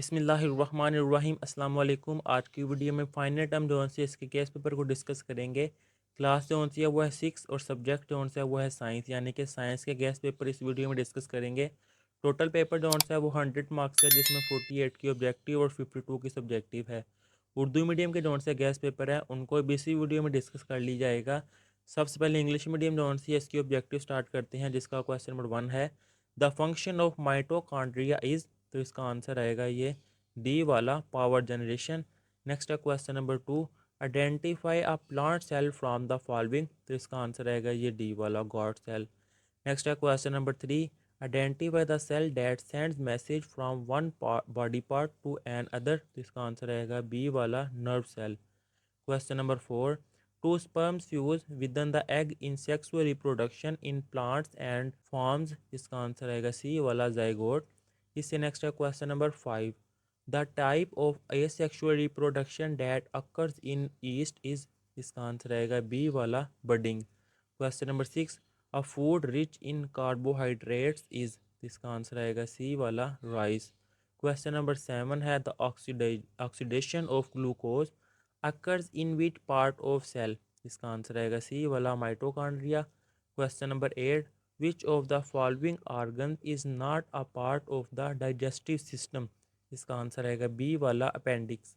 बिस्मिल्लाहिर्रहमानिर्रहीम अस्सलाम वालेकुम। आज की वीडियो में फाइनल टर्म जो है इसके केस पेपर को डिस्कस करेंगे। क्लास जो है वो है 6 और सब्जेक्ट जो है वो है साइंस, यानी कि साइंस के गेस्ट पेपर इस वीडियो में डिस्कस करेंगे। टोटल पेपर जो है वो 100 मार्क्स है, जिसमें 48 की ऑब्जेक्टिव और 52 की सब्जेक्टिव है। उर्दू मीडियम के जो है गेस्ट पेपर है उनको भी इसी वीडियो में डिस्कस कर ली जाएगा। सबसे पहले इंग्लिश मीडियम जो है इसकी ऑब्जेक्टिव स्टार्ट करते हैं, जिसका क्वेश्चन नंबर 1 है the function of mitochondria is. तो इसका आंसर आएगा ये डी वाला पावर जनरेशन। नेक्स्ट है question number 2, identify a plant cell from the following. तो इसका आंसर आएगा ये डी वाला गॉड सेल। नेक्स्ट है question number 3, identify the cell that sends message from one body part to another. तो इसका answer आएगा बी वाला nerve cell. Question number 4, two sperms fuse within the egg in sexual reproduction in plants and forms। इसका answer आएगा C वाला zygote. इससे next है question number 5, the type of asexual reproduction that occurs in yeast is। इसका answer आएगा B वाला budding. Question number 6, a food rich in carbohydrates is. इसका answer आएगा सी वाला राइस। क्वेश्चन नंबर 7 है the oxidation of glucose occurs in which part of cell. इसका answer आएगा C वाला mitochondria. Question number 8, which of the following organ is not a part of the digestive system. इसका answer आएगा B वाला appendix.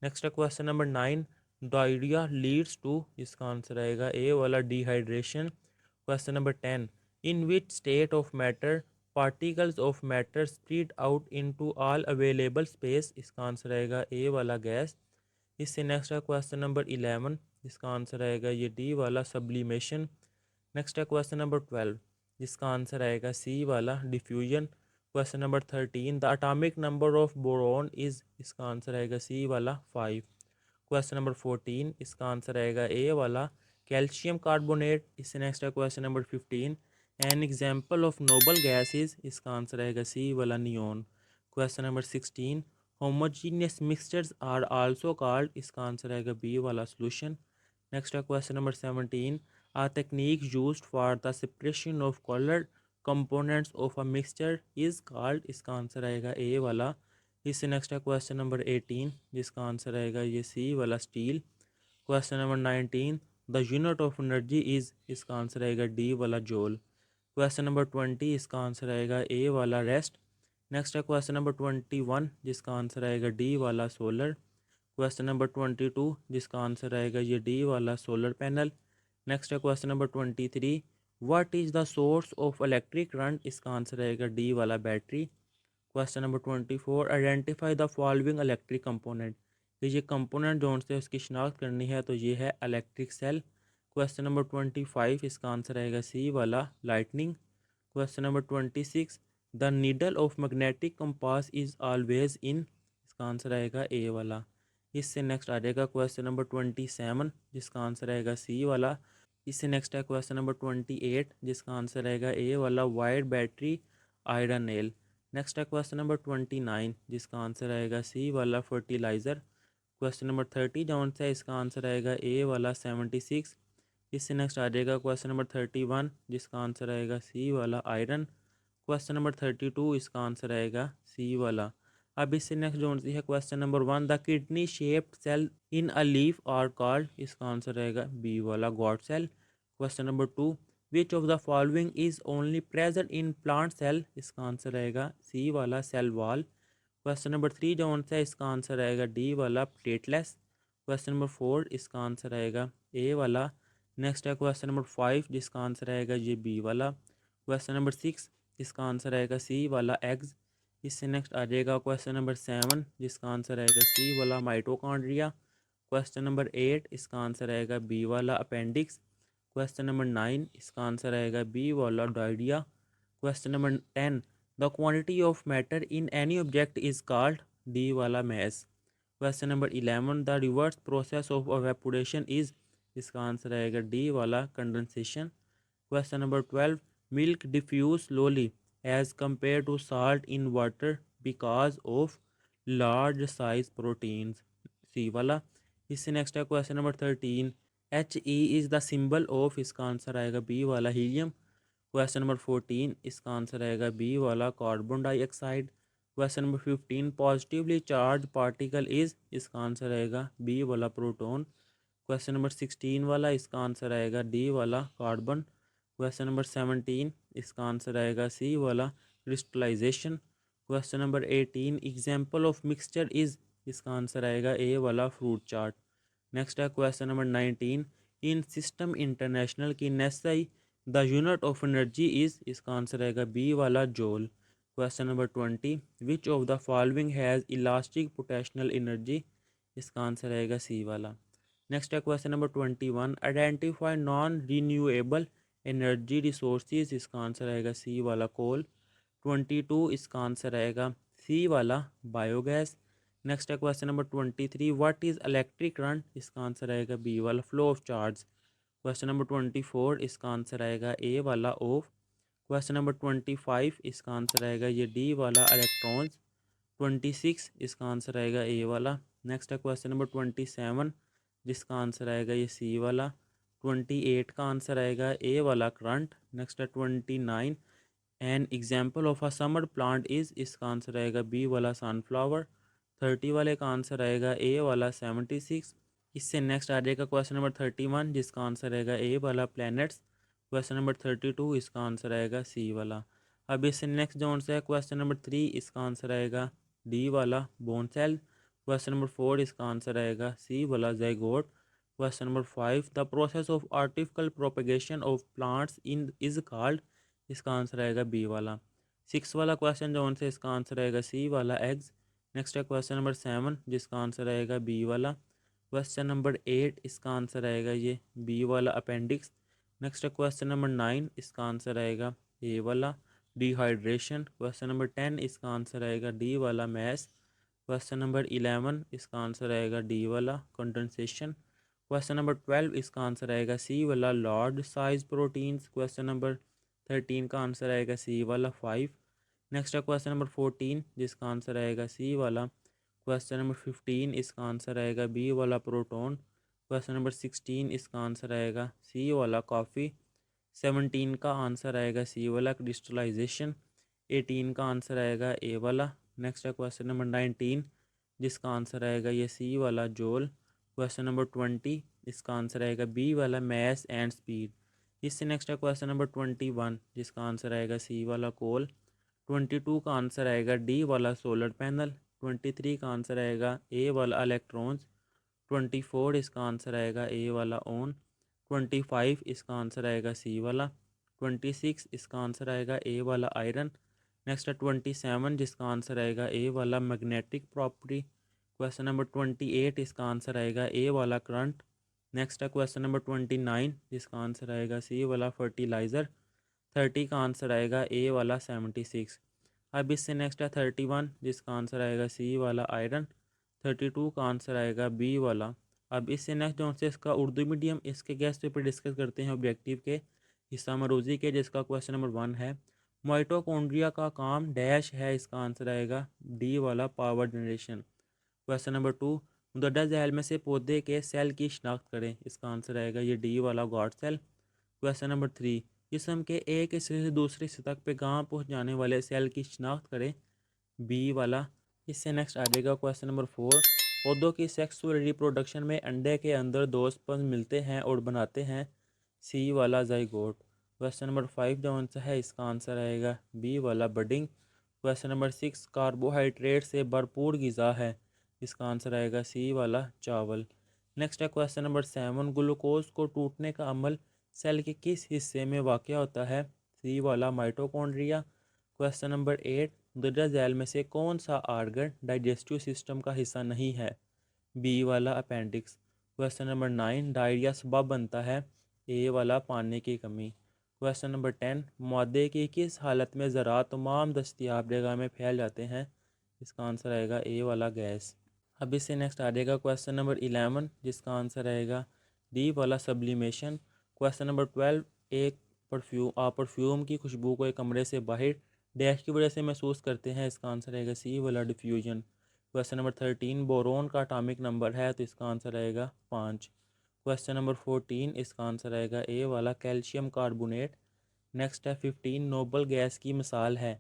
Next है question number 9, diarrhoea leads to. इसका answer आएगा A वाला dehydration. Question number 10, in which state of matter particles of matter spread out into all available space. इसका answer आएगा A वाला गैस। इससे नेक्स्ट है क्वेश्चन नंबर 11, जिसका आंसर आएगा ये डी वाला सब्लिमेशन। नेक्स्ट है क्वेश्चन नंबर 12, जिसका आंसर आएगा सी वाला diffusion. Question number 13, the atomic number of boron is. इसका आंसर आएगा सी वाला 5। क्वेश्चन नंबर 14, इसका आंसर आएगा ए वाला कैल्शियम कार्बोनेट। इससे नेक्स्ट है question number 15, an example of noble gases. इसका आंसर आएगा सी वाला neon. Question number 16, homogeneous mixtures are also called. इसका आंसर आएगा बी वाला सोल्यूशन। नेक्स्ट है question number 17, a technique used for the separation of coloured components of a mixture is called. इसका answer आएगा A वाला। इससे next है question number 18, जिसका आंसर आएगा ये सी वाला steel. Question number 19, the unit of energy is. इसका आंसर आएगा डी वाला जूल। क्वेश्चन नंबर 20, इसका आंसर आएगा ए वाला रेस्ट। नेक्स्ट है क्वेश्चन नंबर 21, जिसका आंसर आएगा डी वाला सोलर। क्वेश्चन नंबर 22, जिसका आंसर आएगा ये डी वाला सोलर पैनल। नेक्स्ट है question number 23, what is the source of electric current. इसका आंसर आएगा डी वाला battery. Question number 24, identify the following electric component. तो ये कंपोनेंट जो से उसकी शिनाख्त करनी है, तो ये है इलेक्ट्रिक सेल। क्वेश्चन नंबर 25, इसका आंसर आएगा सी वाला lightning. Question number 26, the needle of magnetic compass is always in. इसका आंसर आएगा ए वाला। इससे नेक्स्ट आ जाएगा क्वेश्चन नंबर 27, जिसका आंसर आएगा सी वाला। इससे नेक्स्ट है क्वेश्चन नंबर 28, जिसका आंसर आएगा ए वाला wide battery iron nail. Next है क्वेश्चन नंबर 29, जिसका आंसर आएगा सी वाला फर्टिलाइज़र। क्वेश्चन नंबर 30 जौन सा है, इसका आंसर आएगा ए वाला 76। इससे नेक्स्ट आ जाएगा क्वेश्चन नंबर 31, जिसका आंसर आएगा सी वाला आयरन। क्वेश्चन नंबर 32, इसका आंसर आएगा सी वाला। अब इससे नेक्स्ट जो है question number 1, the kidney shaped cell in a leaf are called. इसका आंसर आएगा बी वाला guard cell. Question number 2, which of the following is only present in plant cell. इसका आंसर आएगा सी वाला सेल वॉल। क्वेश्चन नंबर 3 जो है इसका answer आएगा डी वाला प्लेटलेस। क्वेश्चन नंबर 4, इसका आंसर आएगा ए वाला। नेक्स्ट है क्वेश्चन नंबर 5, जिसका आंसर आएगा ये बी वाला। क्वेश्चन नंबर 6, इसका आंसर आएगा सी वाला एग्स। इससे नेक्स्ट आ जाएगा क्वेश्चन नंबर 7, जिसका आंसर आएगा सी वाला माइटोकॉन्ड्रिया। क्वेश्चन नंबर 8, इसका आंसर आएगा बी वाला अपेंडिक्स। क्वेश्चन नंबर 9, इसका आंसर आएगा बी वाला diarrhoea. Question number 10, the quantity of matter in any object is called. D वाला mass. Question number 11, the reverse process of evaporation is. इसका answer आएगा D वाला condensation. Question number 12, milk diffuse slowly as compare to salt in water because of large size proteins. C वाला। इससे next है question number 13, H E is the symbol of. इसका answer आएगा B वाला helium. Question number 14, इसका answer आएगा B वाला carbon dioxide. Question number 15 positively charge particle is, इसका आंसर आएगा बी वाला प्रोटॉन। क्वेश्चन नंबर 16 वाला, इसका आंसर आएगा डी वाला कार्बन। क्वेश्चन नंबर 17, इसका आंसर आएगा सी वाला crystallisation. Question number 18 example of mixture is, इसका आंसर आएगा ए वाला फ्रूट चाट। नेक्स्ट है question number 19 in system international की नेसाई the unit of energy is, इसका आंसर आएगा बी वाला joule. Question number 20 which of the following has elastic potential energy, इसका आंसर आएगा सी वाला। नेक्स्ट है question number 21 identify non renewable energy resources, इसका आंसर आएगा सी वाला कोल। 22 इसका आंसर आएगा सी वाला बायोगैस। नेक्स्ट है question number 23 what is electric current, इसका आंसर आएगा बी वाला flow of charge. Question number 24 इसका आंसर आएगा ए वाला ऑफ। क्वेश्चन नंबर 25 इसका आंसर आएगा ये डी वाला इलेक्ट्रॉन्स। 26 इसका आंसर आएगा ए वाला। नेक्स्ट है क्वेश्चन नंबर 27 जिसका आंसर आएगा ये सी वाला। 28 का आंसर आएगा ए वाला करंट। नेक्स्ट है 29 N example of a summer plant is, इसका आंसर आएगा बी वाला सनफ्लावर। 30 वाले का आंसर आएगा ए वाला 76। इससे नेक्स्ट आ जाएगा क्वेश्चन नंबर 31 जिसका आंसर आएगा ए वाला प्लैनेट्स। क्वेश्चन नंबर 32 इसका आंसर आएगा सी वाला। अब इससे नेक्स्ट जोन से है क्वेश्चन नंबर 3, इसका आंसर आएगा डी वाला बोन सेल। क्वेश्चन नंबर 4 इसका आंसर आएगा सी वाला zygote. Question number 5 the process of artificial propagation of plants in is called, इसका आंसर आएगा बी वाला। 6 वाला क्वेश्चन जो से इसका आंसर आएगा सी वाला एग्स। नेक्स्ट है क्वेश्चन नंबर 7 जिसका आंसर आएगा बी वाला। क्वेश्चन नंबर 8 इसका आंसर आएगा ये बी वाला अपेंडिक्स। नेक्स्ट है क्वेश्चन नंबर 9 इसका आंसर आएगा ए वाला डिहाइड्रेशन। क्वेश्चन नंबर 10 इसका आंसर आएगा डी वाला मैस। क्वेश्चन नंबर 11 इसका आंसर आएगा डी वाला कंडेंसेशन। क्वेश्चन नंबर 12 इसका आंसर आएगा सी वाला large size proteins. Question number 13 का आंसर आएगा सी वाला 5। नेक्स्ट है क्वेश्चन नंबर 14 जिसका आंसर आएगा सी वाला। क्वेश्चन नंबर 15 इसका आंसर आएगा बी वाला प्रोटॉन। क्वेश्चन नंबर 16 इसका आंसर आएगा सी वाला कॉफ़ी। 17 का आंसर आएगा सी वाला क्रिस्टलाइजेशन। 18 का आंसर आएगा ए वाला। नेक्स्ट है क्वेश्चन नंबर 19 जिसका आंसर आएगा ये सी वाला जोल। क्वेश्चन नंबर 20 इसका आंसर आएगा बी वाला मैस एंड स्पीड। इससे नेक्स्ट है क्वेश्चन नंबर 21 जिसका आंसर आएगा सी वाला कोल। 22 का आंसर आएगा डी वाला सोलर पैनल। 23 का आंसर आएगा ए वाला इलेक्ट्रॉन्स। 24 इसका आंसर आएगा ए वाला ऑन। 25 इसका आंसर आएगा सी वाला। 26 इसका आंसर आएगा ए वाला आयरन। नेक्स्ट है 27 जिसका आंसर आएगा ए वाला मैग्नेटिक प्रॉपर्टी। क्वेश्चन नंबर 28 इसका आंसर आएगा ए वाला करंट। नेक्स्ट है क्वेश्चन नंबर 29 जिसका आंसर आएगा सी वाला फर्टिलाइज़र। 30 का आंसर आएगा ए वाला 76। अब इससे नेक्स्ट है 31 जिसका आंसर आएगा सी वाला आयरन। 32 का आंसर आएगा बी वाला। अब इससे नेक्स्ट जो से इसका उर्दू मीडियम इसके गेस्ट पेपर डिस्कस करते हैं ऑब्जेक्टिव के हिस्सा मरोज़ी के, जिसका क्वेश्चन नंबर 1 है माइटोकॉन्ड्रिया का काम डैश है, इसका आंसर आएगा डी वाला power generation. Question number 2 मुदड्डा Zail में से पौधे के सेल की शिनाख्त करें, इसका आंसर आएगा ये डी वाला गॉड सेल। क्वेश्चन नंबर 3 जिस्म के एक हिस्से से दूसरे हिस्से तक पैगाम पहुंचाने वाले सेल की शिनाख्त करें, बी वाला। इससे नेक्स्ट आ जाएगा क्वेश्चन नंबर 4 पौधों की सेक्सुअल रिप्रोडक्शन में अंडे के अंदर दो स्पर्म मिलते हैं और बनाते हैं, सी वाला ज़ाइगोट। क्वेश्चन नंबर 5 जो आंसर है इसका आंसर आएगा बी वाला बडिंग। क्वेश्चन नंबर 6 कार्बोहाइड्रेट से भरपूर ग़िज़ा है, इसका आंसर आएगा सी वाला चावल। नेक्स्ट है क्वेश्चन नंबर 7 ग्लूकोज को टूटने का अमल सेल के किस हिस्से में वाक़ होता है, सी वाला माइटोकॉन्ड्रिया। क्वेश्चन नंबर 8 मुंदरजा झैल में से कौन सा आर्गन डाइजेस्टिव सिस्टम का हिस्सा नहीं है, बी वाला अपेंडिक्स। क्वेश्चन नंबर 9 डायरिया सबब बनता है, ए वाला पानी की कमी। क्वेश्चन नंबर 10 मादे की किस हालत में ज़रा तमाम दस्तियाब जगह में फैल जाते हैं, इसका आंसर आएगा ए वाला गैस। अब इससे नेक्स्ट आ जाएगा क्वेश्चन नंबर 11 जिसका आंसर आएगा डी वाला सब्लिमेशन। क्वेश्चन नंबर 12 एक परफ्यूम की खुशबू को एक कमरे से बाहर डैश की वजह से महसूस करते हैं, इसका आंसर आएगा सी वाला डिफ्यूजन। क्वेश्चन नंबर 13 बोरोन का एटॉमिक नंबर है, तो इसका आंसर आएगा 5। क्वेश्चन नंबर 14 इसका आंसर आएगा ए वाला कैल्शियम कार्बोनेट। नेक्स्ट है 15 नोबल गैस की मिसाल है,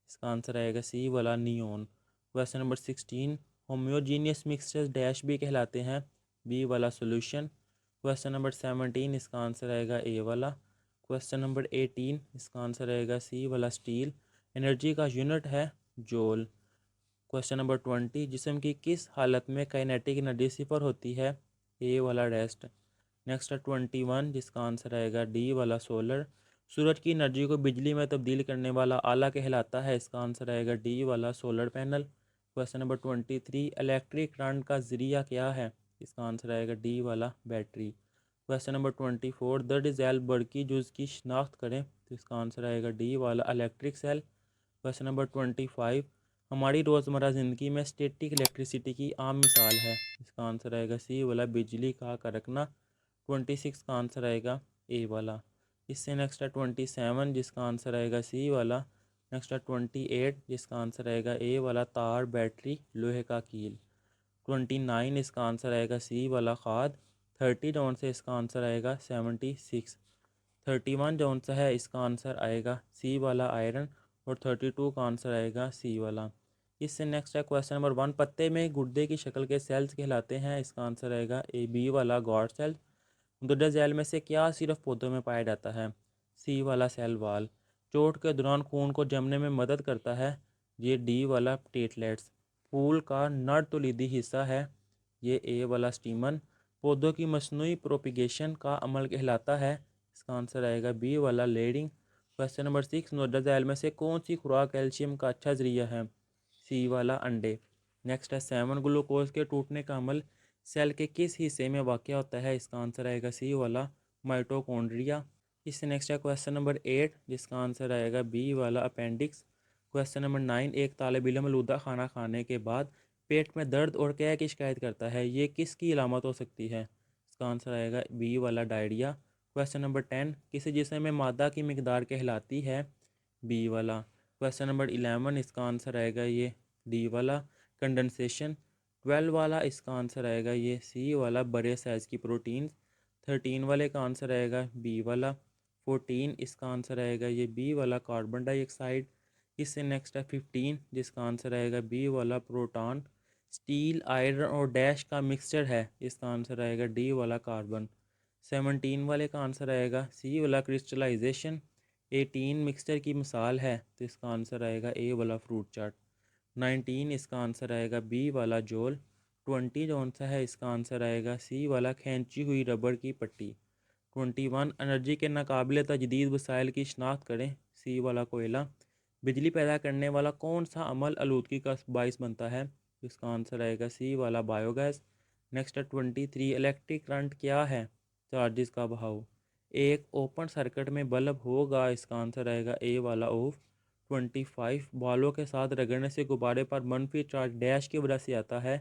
इसका आंसर आएगा सी वाला neon. Question number 16 homogeneous mixtures dash भी कहलाते हैं, बी वाला सोल्यूशन। क्वेश्चन नंबर 17 इसका आंसर आएगा ए वाला। क्वेश्चन नंबर 18 इसका आंसर आएगा सी वाला स्टील। एनर्जी का यूनिट है जूल। क्वेश्चन नंबर 20 जिस्म की किस हालत में काइनेटिक एनर्जी सिफर होती है, ए वाला रेस्ट। नेक्स्ट है 21 जिसका आंसर आएगा डी वाला सोलर। सूरज की एनर्जी को बिजली में तब्दील करने वाला आला कहलाता है, इसका आंसर आएगा डी वाला solar panel. Question number 23 electric current का ज़रिया क्या है, इसका आंसर आएगा डी वाला बैटरी। क्वेश्चन नंबर 24 द डिज़ाइल बर्की जुज़ की शिनाख्त करें, तो इसका आंसर आएगा डी वाला इलेक्ट्रिक सेल। क्वेश्चन नंबर 25 हमारी रोज़मर्रा ज़िंदगी में स्टैटिक इलेक्ट्रिसिटी की आम मिसाल है, इसका आंसर आएगा सी वाला बिजली का कड़कना। 26 का आंसर आएगा ए वाला। इससे नेक्स्ट है 27 जिसका आंसर आएगा सी वाला। नेक्स्ट है 28 जिसका आंसर आएगा ए वाला तार बैटरी लोहे का कील। 29 इसका आंसर आएगा सी वाला खाद। 30 जौन से इसका आंसर आएगा 76। 31 जौन सा है इसका आंसर आएगा सी वाला आयरन। और 32 का आंसर आएगा सी वाला। इससे नेक्स्ट है क्वेश्चन नंबर 1 पत्ते में गुर्दे की शक्ल के सेल्स कहलाते हैं, इसका आंसर आएगा ए बी वाला गॉड सेल। गुर्दा जेल में से क्या सिर्फ पौधों में पाया जाता है, सी वाला सेल वाल। चोट के दौरान खून को जमने में मदद करता है, ये डी वाला प्लेटलेट्स। फूल का नर तौलीदी हिस्सा है, ये ए वाला स्टीमन। पौधों की मसनूई प्रोपिगेशन का अमल कहलाता है, इसका आंसर आएगा बी वाला लेयरिंग। क्वेश्चन नंबर 6 गुर्दा जेल में से कौन सी खुराक कैल्शियम का अच्छा जरिया है, सी वाला अंडे। नेक्स्ट है 7 ग्लूकोज के टूटने का अमल सेल के किस हिस्से में वाक़ होता है, इसका आंसर आएगा सी वाला माइटोकॉन्ड्रिया। इससे नेक्स्ट है क्वेश्चन नंबर 8 जिसका आंसर आएगा बी वाला अपेंडिक्स। क्वेश्चन नंबर 9 एक तालिब इल्म आलूदा खाना खाने के बाद पेट में दर्द और क्या की शिकायत करता है, ये किसकी अलामत हो सकती है, इसका आंसर आएगा बी वाला डायरिया। क्वेश्चन नंबर 10 किसी जिस्म में मादा की मिकदार कहलाती है, बी वाला। क्वेश्चन नंबर 11 इसका आंसर आएगा ये डी वाला कंडेंसेशन। 12 वाला इसका आंसर आएगा ये सी वाला बड़े साइज़ की प्रोटीन्स। 13 वाले का आंसर आएगा बी वाला। 14 इसका आंसर आएगा ये बी वाला कार्बन डाइऑक्साइड। इससे नेक्स्ट है 15 जिसका आंसर आएगा बी वाला प्रोटॉन। स्टील आयरन और डैश का मिक्सचर है, इसका आंसर आएगा डी वाला कार्बन। 17 वाले का आंसर आएगा सी वाला क्रिस्टलाइजेशन। 18 मिक्सचर की मिसाल है, तो इसका आंसर आएगा ए वाला फ्रूट चाट। 19 इसका आंसर आएगा बी वाला जोल। 20 जौन सा है इसका आंसर आएगा सी वाला खींची हुई रबड़ की पट्टी। 21 एनर्जी के नाकाबिले तजदीद वसाइल की शनाख्त करें, सी वाला कोयला। बिजली पैदा करने वाला कौन सा अमल आलूदगी का बाइस बनता है, इसका आंसर आएगा सी वाला बायोगैस। नेक्स्ट है 23 इलेक्ट्रिक करंट क्या है, चार्जेस का बहाव। एक ओपन सर्किट में बल्ब होगा, इसका आंसर आएगा ए वाला ऑफ। 25 बालों के साथ रगड़ने से गुब्बारे पर मनफी चार्ज डैश की वजह से आता है,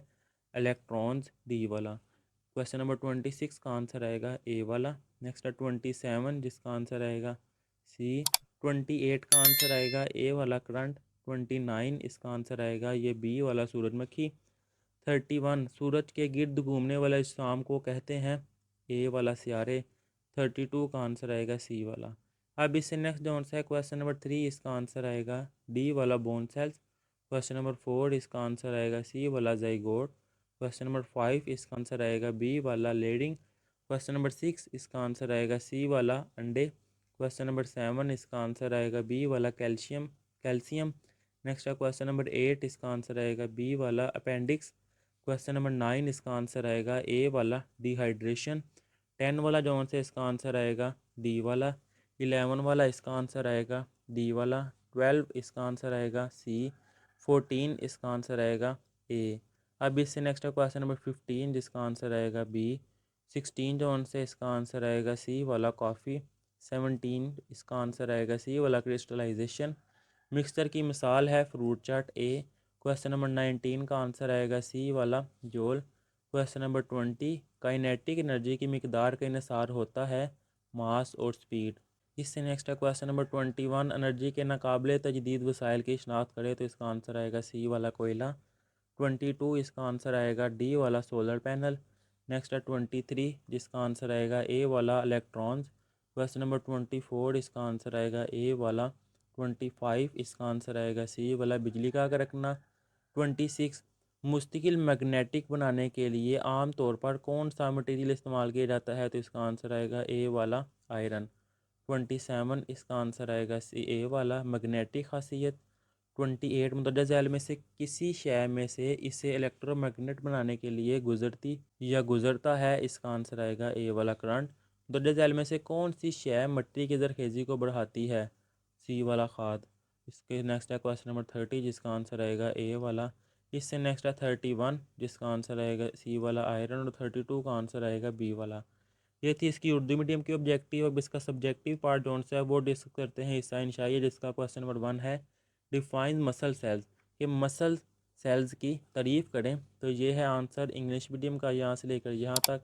इलेक्ट्रॉन्स, डी वाला। क्वेश्चन नंबर 26 का आंसर आएगा ए वाला। नेक्स्ट है 27 जिसका आंसर आएगा सी। 28 का आंसर आएगा ए वाला करंट। 29 इसका आंसर आएगा ये बी वाला सूरजमुखी। 31 सूरज के गिर्द घूमने वाले शाम को कहते हैं, ए वाला सियारे। 32 का आंसर आएगा सी वाला। अब इससे नेक्स्ट जो आंसर है क्वेश्चन नंबर 3 इसका आंसर आएगा डी वाला बोन सेल्स। क्वेश्चन नंबर 4 इसका आंसर आएगा सी वाला जाइगोट। क्वेश्चन नंबर 5 इसका आंसर आएगा बी वाला लेडिंग। क्वेश्चन नंबर 6 इसका आंसर आएगा सी वाला अंडे। क्वेश्चन नंबर 7 इसका आंसर आएगा बी वाला कैल्शियम। नेक्स्ट है क्वेश्चन नंबर 8 इसका आंसर आएगा बी वाला अपेंडिक्स। क्वेश्चन नंबर 9 इसका आंसर आएगा ए वाला डिहाइड्रेशन। 10 वाला जो आंसर इसका आंसर आएगा डी वाला। 11 वाला इसका आंसर आएगा डी वाला। 12 इसका आंसर आएगा सी। 14 इसका आंसर आएगा ए। अब इससे नेक्स्ट है क्वेश्चन नंबर 15 जिसका आंसर आएगा बी। 16 जो आंसर इसका आंसर आएगा सी वाला कॉफ़ी। 17 इसका आंसर आएगा सी वाला क्रिस्टलाइजेशन। मिक्सचर की मिसाल है फ्रूट चाट ए। क्वेश्चन नंबर 19 का आंसर आएगा सी वाला जोल। क्वेश्चन नंबर 20 काइनेटिक एनर्जी की मिकदार का इन्हिसार होता है, मास और स्पीड। इससे नेक्स्ट है क्वेश्चन नंबर 21 एनर्जी के नाकाबिले तजदीद वसाइल की शनाख्त करें, तो इसका आंसर आएगा सी वाला कोयला। 22 इसका आंसर आएगा डी वाला सोलर पैनल। नेक्स्ट है 23 जिसका आंसर आएगा ए वाला इलेक्ट्रॉन्स। क्वेश्चन नंबर 24 इसका आंसर आएगा ए वाला। 25 इसका आंसर आएगा सी वाला बिजली का कड़कना। 26, मुस्तकिल मैग्नेटिक बनाने के लिए आम तौर पर कौन सा मटेरियल इस्तेमाल किया जाता है? तो इसका आंसर आएगा ए वाला, आयरन। 27, इसका आंसर आएगा सी, ए वाला, मैग्नेटिक खासियत। 28, मुंदरजा झैल में से किसी शय में से इसे इलेक्ट्रोमैग्नेट बनाने के लिए गुजरती या गुजरता है? इसका आंसर आएगा ए वाला, करंट। मुंदरजा झैल में से कौन सी शय मिट्टी की जरखेज़ी को बढ़ाती है? सी वाला, खाद। इसके नेक्स्ट है क्वेश्चन नंबर 30, जिसका आंसर आएगा ए वाला। इससे नेक्स्ट है 31, जिसका आंसर आएगा सी वाला, आयरन। और 32 का आंसर आएगा बी वाला। ये थी इसकी उर्दू मीडियम की ऑब्जेक्टिव। अब इसका सब्जेक्टिव पार्ट जो है वो डिस्कस करते हैं हिस्सा इंशाइया, जिसका क्वेश्चन नंबर 1 है डिफाइन मसल सेल्स। कि मसल सेल्स की तारीफ़ करें। तो ये है आंसर इंग्लिश मीडियम का यहाँ से लेकर यहाँ तक,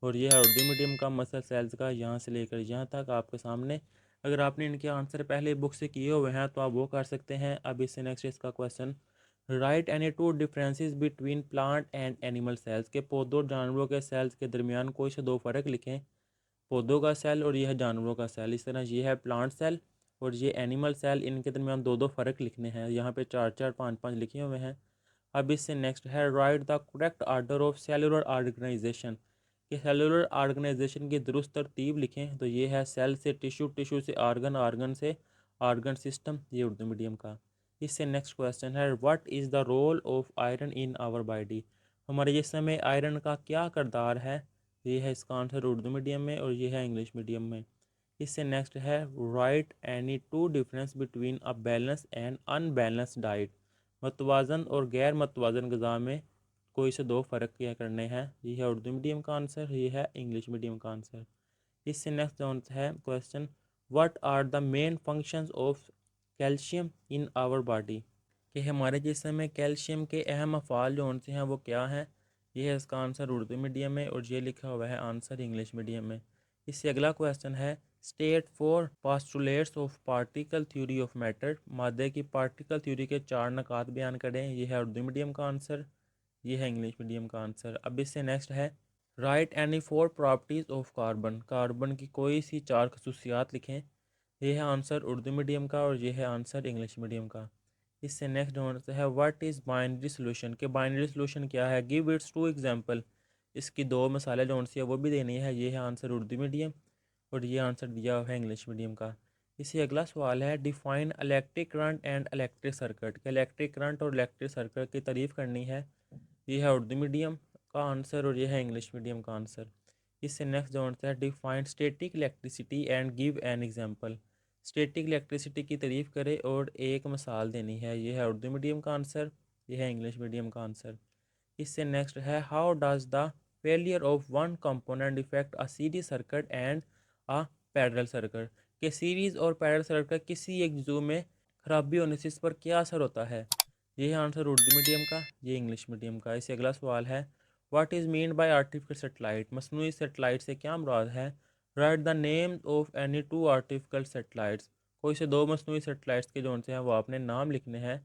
और ये है उर्दू मीडियम का मसल सेल्स का यहाँ से लेकर यहाँ तक आपके सामने। अगर आपने इनके आंसर पहले बुक से किए हुए हैं तो आप वो कर सकते हैं। अब इससे नेक्स्ट इसका question, right any to differences between plant and animal cells. के पौधों और जानवरों के सेल्स के दरमियान कोई से दो फ़र्क लिखें। पौधों का सेल और यह है जानवरों का सेल। इस तरह ये है प्लांट सेल और ये एनिमल सेल, इनके दरमियान दो दो फ़र्क लिखने हैं। यहाँ पे चार चार पाँच पाँच लिखे हुए हैं। अब इससे नेक्स्ट है write the correct order of cellular organisation. कि सेलुलर ऑर्गेनाइजेशन की दुरुस्त तरतीब लिखें। तो ये है सेल से टिश्यू, टिश्यू से आर्गन, आर्गन से आर्गन सिस्टम, ये उर्दू मीडियम का। इससे नेक्स्ट क्वेश्चन है what is the role of iron in our body. हमारे जिस्म में आयरन का क्या किरदार है? ये है इसका आंसर उर्दू मीडियम में और ये है इंग्लिश मीडियम में। इससे नेक्स्ट है write any two difference between a balance and unbalance diet. मतवाज़न और गैर मतवाज़न ग़िज़ा में कोई से दो फ़र्क क्या करने हैं? ये है उर्दू मीडियम का आंसर, ये है इंग्लिश मीडियम का आंसर। इससे नेक्स्ट जो है question, what are the main functions of calcium in our body. कि हमारे जिस्म में कैल्शियम के अहम अफ़ाल जो उनसे हैं वो क्या हैं? ये है इसका आंसर उर्दू मीडियम में और ये लिखा हुआ है आंसर इंग्लिश मीडियम में। इससे अगला क्वेश्चन है state four postulates of particle theory of matter. मादे की पार्टिकल थ्योरी के चार नकात बयान करें। ये है उर्दू मीडियम का आंसर, ये है इंग्लिश मीडियम का आंसर। अब इससे नेक्स्ट है write any four properties of carbon. Carbon की कोई सी चार खसूसियात लिखें। ये है आंसर उर्दू मीडियम का और ये है आंसर इंग्लिश मीडियम का। इससे नेक्स्ट जो है व्हाट इज़ बाइनरी सोल्यूशन। के बाइनरी सोल्यूशन क्या है? Give its two example. इसकी दो मिसालें जो सी है वो भी देनी है। ये है आंसर उर्दू मीडियम और ये आंसर दिया हुआ है इंग्लिश मीडियम का। इसी अगला सवाल है define electric current and electric circuit. के इलेक्ट्रिक करंट और इलेक्ट्रिक सर्किट की तारीफ़ करनी है। ये है उर्दू मीडियम का आंसर और ये है इंग्लिश मीडियम का आंसर। इससे नेक्स्ट जो है define static electricity and give an example. Static electricity की तारीफ़ करे और एक मिसाल देनी है। ये है उर्दू मीडियम का आंसर, ये है इंग्लिश मीडियम का आंसर। इससे नेक्स्ट है how does the failure of one component effect a series circuit and a parallel circuit. के सीरीज़ और पैरेलल सर्किट किसी एक जुज़ू में खराबी होने से इस पर क्या असर होता है? ये है आंसर उर्दू मीडियम का, ये इंग्लिश मीडियम का। इससे अगला सवाल है what is mean by artificial satellite. मसनूई सेटेलाइट से क्या मुराद है? Write the name of any two artificial satellites. कोई से दो मसनूई सेटेलाइट्स के जो हैं वो आपने नाम लिखने हैं।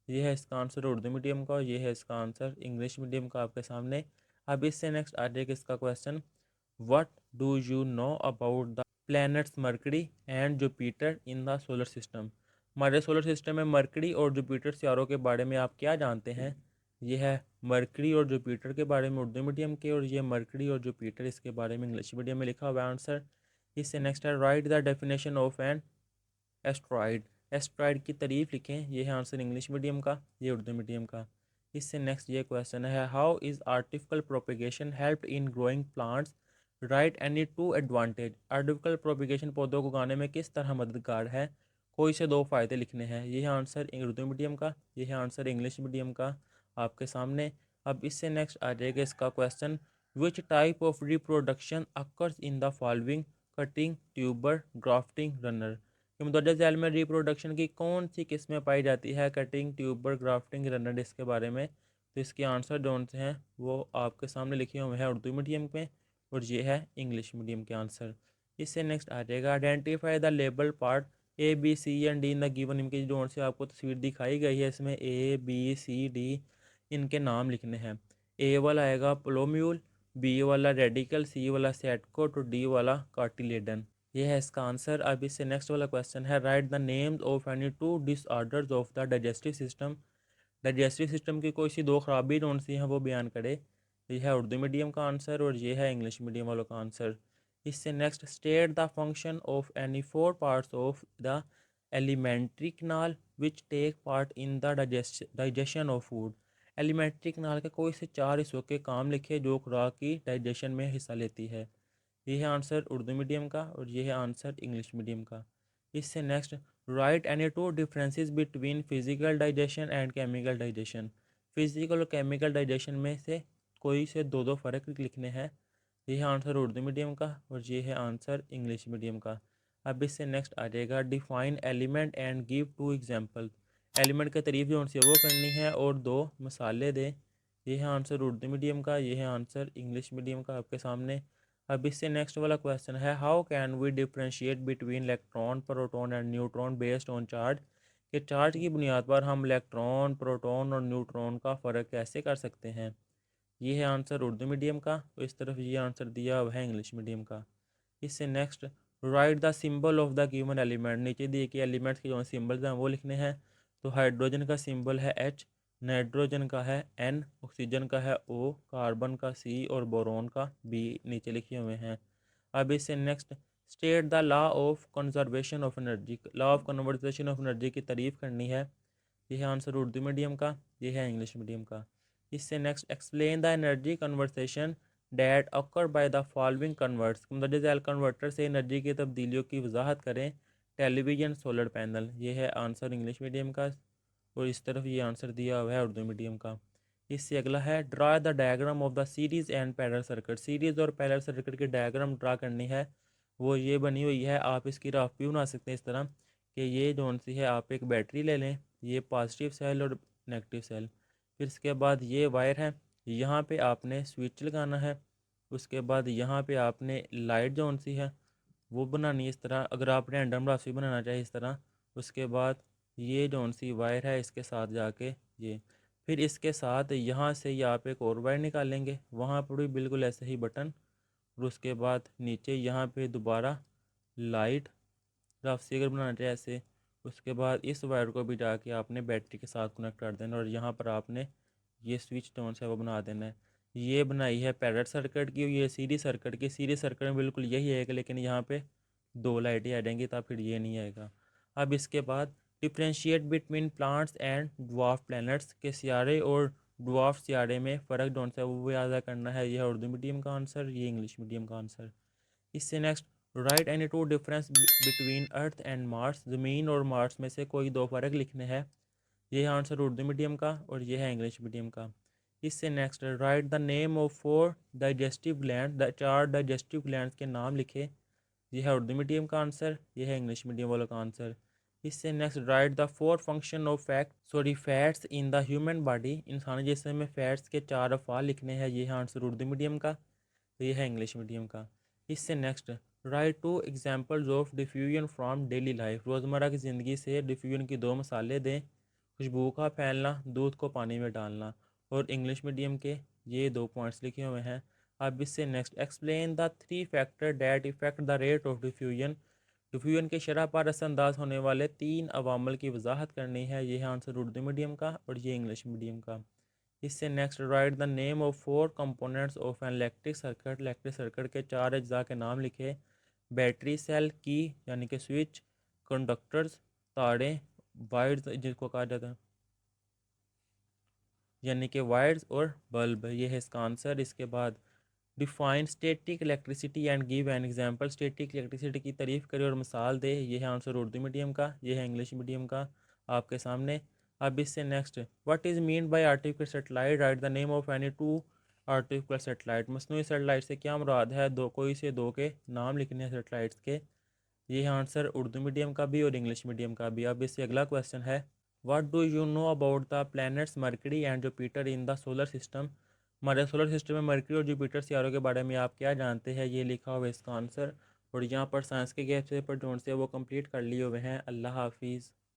ये है इसका आंसर उर्दू मीडियम का और ये है इसका आंसर इंग्लिश मीडियम का आपके सामने। अब इससे नेक्स्ट आ जाएगा इसका question, what do you know about the planets mercury and Jupiter in the solar system. हमारे सोलर सिस्टम में मरकरी और जुपिटर सितारों के बारे में आप क्या जानते हैं? ये है मरकरी और जुपिटर के बारे में उर्दू मीडियम के और ये मरकरी और जुपिटर इसके बारे में इंग्लिश मीडियम में लिखा हुआ है आंसर। इससे नेक्स्ट है write the definition of an asteroid. Asteroid की तारीफ लिखें। ये है आंसर इंग्लिश मीडियम का, ये उर्दू मीडियम का। इससे नेक्स्ट ये क्वेश्चन है how is artificial propagation help in growing plants. Right any to advantage. Artificial propagation पौधों को उगाने में किस तरह मददगार है? कोई से दो फ़ायदे लिखने हैं। ये है आंसर उर्दू मीडियम का, ये है आंसर इंग्लिश मीडियम का आपके सामने। अब इससे नेक्स्ट आ जाएगा इसका question, which type of reproduction occurs in the following cutting, tuber, grafting, runner. मुंदरजा झैल में रिप्रोडक्शन की कौन सी किस्में पाई जाती है? कटिंग, ट्यूबर, ग्राफ्टिंग, रनर, इसके बारे में। तो इसके आंसर जो हैं वो आपके सामने लिखे हुए हैं उर्दू मीडियम में और ये है इंग्लिश मीडियम के आंसर। इससे नेक्स्ट आ जाएगा identify the label part A B C and D in the given. इनकी जो से आपको तस्वीर दिखाई गई है इसमें ए बी सी डी इनके नाम लिखने हैं। ए वाला आएगा प्लोम्यूल, बी वाला रेडिकल, सी वाला सेटकोट और डी वाला कार्टिलेडन। ये है इसका आंसर। अब इससे नेक्स्ट वाला क्वेश्चन है write the names of any to disorders of the digestive system. Digestive system की कोई सी दो खराबी कौन सी हैं वो बयान करे। ये है उर्दू मीडियम का आंसर और ये है इंग्लिश मीडियम वालों का आंसर। इससे next, state the function of any four parts of the alimentary canal which take part in the digestion of food. Alimentary canal के कोई से चार हिस्सों के काम लिखे जो खुराक की डाइजेशन में हिस्सा लेती है। ये है आंसर उर्दू मीडियम का और ये है आंसर इंग्लिश मीडियम का। इससे next, right any to differences between physical digestion and chemical digestion. Physical और केमिकल डाइजेशन में से कोई से दो दो फ़र्क लिखने हैं। ये है आंसर उर्दू मीडियम का और ये है आंसर इंग्लिश मीडियम का। अब इससे नेक्स्ट आ जाएगा, define element and give two example. Element की तारीफ जो उनसे वो करनी है और दो मिसालें दें। ये है आंसर उर्दू मीडियम का, ये है आंसर इंग्लिश मीडियम का आपके सामने। अब इससे नेक्स्ट वाला क्वेश्चन है, how can we differentiate between electron, proton and neutron based on charge. कि चार्ज की बुनियाद पर हम इलेक्ट्रॉन, प्रोटॉन और न्यूट्रॉन का फ़र्क कैसे कर सकते हैं। ये है आंसर उर्दू मीडियम का और इस तरफ ये आंसर दिया हुआ है इंग्लिश मीडियम का। इससे next, right the symbol of the given element. नीचे दिए कि एलिमेंट्स के जो सिंबल्स हैं वो लिखने हैं। तो हाइड्रोजन का सिंबल है H, नाइट्रोजन का है N, ऑक्सीजन का है O, कार्बन का C और बोरोन का B नीचे लिखे हुए हैं। अब इससे next, state the law of conservation of energy. Law of conservation of energy की तारीफ करनी है। यह है आंसर उर्दू मीडियम का, यह है इंग्लिश मीडियम का। इससे next, explain the energy conversation that occur by the following converts. मुंदरजा कन्वर्टर से एनर्जी की तब्दीलियों की वजाहत करें। Television, solar panel. ये है आंसर इंग्लिश मीडियम का और इस तरफ ये आंसर दिया हुआ है उर्दू मीडियम का। इससे अगला है, draw the diagram of the series and parallel circuit. Series और पैरेलल सर्किट की डायग्राम ड्रा करनी है। वो ये बनी हुई है, आप इसकी रफ भी बना सकते हैं इस तरह कि ये जौन सी है, आप एक बैटरी ले लें, ये पॉजिटिव सेल और नेगेटिव सेल। फिर इसके बाद ये वायर है, यहाँ पे आपने स्विच लगाना है। उसके बाद यहाँ पे आपने लाइट जौन सी है वो बनानी है इस तरह, अगर आप रैंडम राशि बनाना चाहे इस तरह। उसके बाद ये जौन सी वायर है इसके साथ जाके ये, फिर इसके साथ यहाँ से ये आप एक और वायर निकालेंगे, वहाँ पर भी बिल्कुल ऐसे ही बटन। और उसके बाद नीचे यहाँ पे दोबारा लाइट रफ सी अगर बनाना चाहे ऐसे। उसके बाद इस वायर को भी जाके आपने बैटरी के साथ कनेक्ट कर देना और यहाँ पर आपने ये स्विच टोन से वो बना देना है। ये बनाई है पैरेलल सर्किट की, ये सीरीज सर्किट की। सीरीज सर्किट में बिल्कुल यही आएगा लेकिन यहाँ पे दो लाइटें आ जाएंगी तब फिर ये नहीं आएगा। अब इसके बाद, differentiate between plants and dwarf planets. के सियारे और ड्वार्फ सियारे में फ़र्क कौन सा है वो याद करना है। यह उर्दू मीडियम का आंसर, ये इंग्लिश मीडियम का आंसर। इससे next, right any two difference between earth and Mars. ज़मीन और मार्स में से कोई दो फ़र्क लिखने हैं। ये है आंसर उर्दू मीडियम का और ये है इंग्लिश मीडियम का। इससे next, right the name of four digestive gland. चार डाइजेस्टिव ग्लैंड्स के नाम लिखे। ये है उर्दू मीडियम का आंसर, ये है इंग्लिश मीडियम वालों का आंसर। इससे next, right the four function of fats in the human body. इंसानी जिस्म में फैट्स के चार अफ़ाल लिखने हैं। ये है आंसर उर्दू मीडियम का, ये है इंग्लिश मीडियम का। इससे next, right to examples of diffusion from daily life. रोज़मर्रा की ज़िंदगी से डिफ्यूजन की दो मिसालें दें। खुशबू का फैलना, दूध को पानी में डालना। और इंग्लिश मीडियम के ये दो पॉइंट्स लिखे हुए हैं। अब इससे next, explain the three factor that effect the rate of diffusion. Diffusion की शरह पर असरअंदाज होने वाले तीन अवामल की वजाहत करनी है। ये है आंसर उर्दू मीडियम का और ये इंग्लिश मीडियम का। इससे next, right the name of four components of an electric circuit. Electric circuit के चार अज्जा के नाम लिखे। बैटरी सेल, की यानी कि स्विच, कंडक्टर्स तारें, वायर्स जिसको कहा जाता है यानी कि वायर्स, और बल्ब। ये है इसका आंसर। इसके बाद, define static electricity and give an example. Static electricity की तारीफ करे और मिसाल दे। ये है आंसर उर्दू मीडियम का, ये है इंग्लिश मीडियम का आपके सामने। अब इससे next, what is mean by artificial satellite. Write the name of any two artificial satellite. मसनूई सेटेलाइट से क्या मुराद है, दो कोई से दो के नाम लिखने हैं सेटेलाइट्स के। ये है आंसर उर्दू मीडियम का भी और इंग्लिश मीडियम का भी। अब इससे अगला क्वेश्चन है, what do you know about the planets mercury and Jupiter in the solar system. हमारे सोलर सिस्टम में मरकरी और जुपिटर सितारों के बारे में आप क्या जानते हैं। ये लिखा हुआ है इसका आंसर। और यहाँ पर साइंस के गैप से पर जोन से वो कंप्लीट कर लिए हुए हैं। अल्लाह हाफिज़।